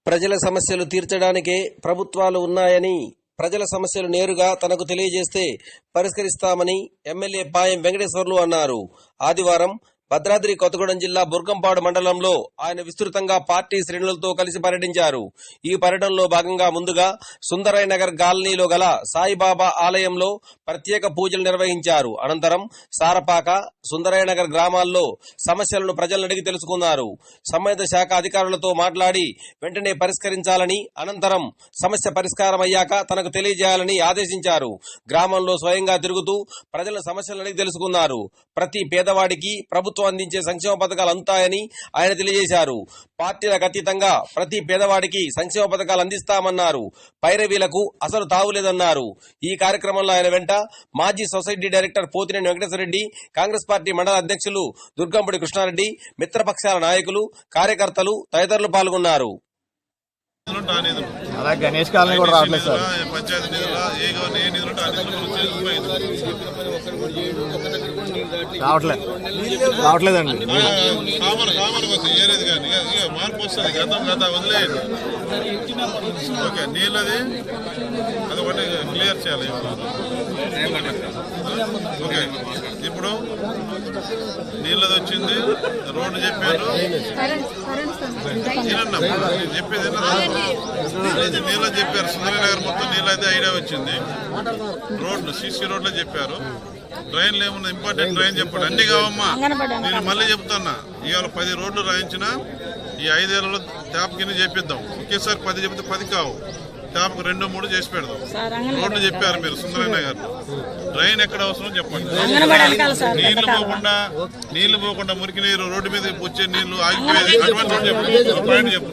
ప్రజల సమస్యలు తీర్చడానికే ప్రభుత్వాలు ఉన్నాయని, ప్రజల సమస్యలు నేరుగా తనకు తెలియజేస్తే పరిష్కరిస్తామని ఎమ్మెల్యే పాయం వెంకటేశ్వర్లు అన్నారు. ఆదివారం భద్రాద్రి కొత్తగూడెం జిల్లా బుర్గంపాడు మండలంలో ఆయన విస్తృతంగా పార్టీ శ్రేణులతో కలిసి పర్యటించారు. ఈ పర్యటనలో భాగంగా ముందుగా సుందరయ్య నగర్ కాలనీలో గల సాయిబాబా ఆలయంలో ప్రత్యేక పూజలు నిర్వహించారు. అనంతరం సారపాక, సుందరయ్య నగర్ గ్రామాల్లో సమస్యలను ప్రజలను అడిగి తెలుసుకున్నారు. సంబంధిత శాఖ అధికారులతో మాట్లాడి వెంటనే పరిష్కరించాలని, అనంతరం సమస్య పరిష్కారం అయ్యాక తనకు తెలియజేయాలని ఆదేశించారు. గ్రామంలో స్వయంగా తిరుగుతూ ప్రజల సమస్యలను అడిగి తెలుసుకున్నారు. ప్రతి పేదవాడికి ప్రభుత్వం అందించే సంక్షేమ పథకాలు అందుతాయని ఆయన తెలియజేశారు. పార్టీలకు అతీతంగా ప్రతి పేదవాడికి సంక్షేమ పథకాలు అందిస్తామన్నారు. పైరవీలకు అసలు తావులేదన్నారు. ఈ కార్యక్రమంలో ఆయన వెంట మాజీ society director Pothineni Venkateswarareddy, Congress party మండల అధ్యక్షులు దుర్గంపూడి కృష్ణారెడ్డి, మిత్రపక్షాల నాయకులు, కార్యకర్తలు తదితరులు పాల్గొన్నారు. గణేష్ కాలనీ కూడా రావట్లేదు సార్. పంచాయతీ రావట్లేదండి. ఏరేది కానీ మార్పు వస్తుంది. గత వదిలేయండి. ఓకే, నీళ్ళది అది ఒకటి క్లియర్ చేయాలి. ఓకే, ఇప్పుడు నీళ్ళది వచ్చింది, రోడ్డు చెప్పారు. చెప్పేది నీళ్ళ చెప్పారు. సుందరనగర్ మొత్తం నీళ్ళు అయితే ఐడియా వచ్చింది. రోడ్లు సీసీ రోడ్లు చెప్పారు. ట్రైన్లు ఏమన్నా ఇంపార్టెంట్ ట్రైన్ చెప్పండి. అన్ని కావమ్మా. నేను మళ్ళీ చెప్తున్నా, ఇవాళ 10 రోడ్లు రాయించినా ఈ 5 ఏళ్లలో ట్యాప్ కింద చేపిద్దాం. ఒకేసారి 10 చెప్తే 10 కావు, ట్యాప్కు 2-3 చేసి పెడదాం. రోడ్లు చెప్పారు మీరు సుందరనగర్. ట్రైన్ ఎక్కడ అవసరం చెప్పండి. నీళ్లు పోకుండా మురికి నీరు రోడ్డు మీద వచ్చే నీళ్లు ఆగిపోయేది. అటువంటి రోడ్డు చెప్పండి. చెప్పు.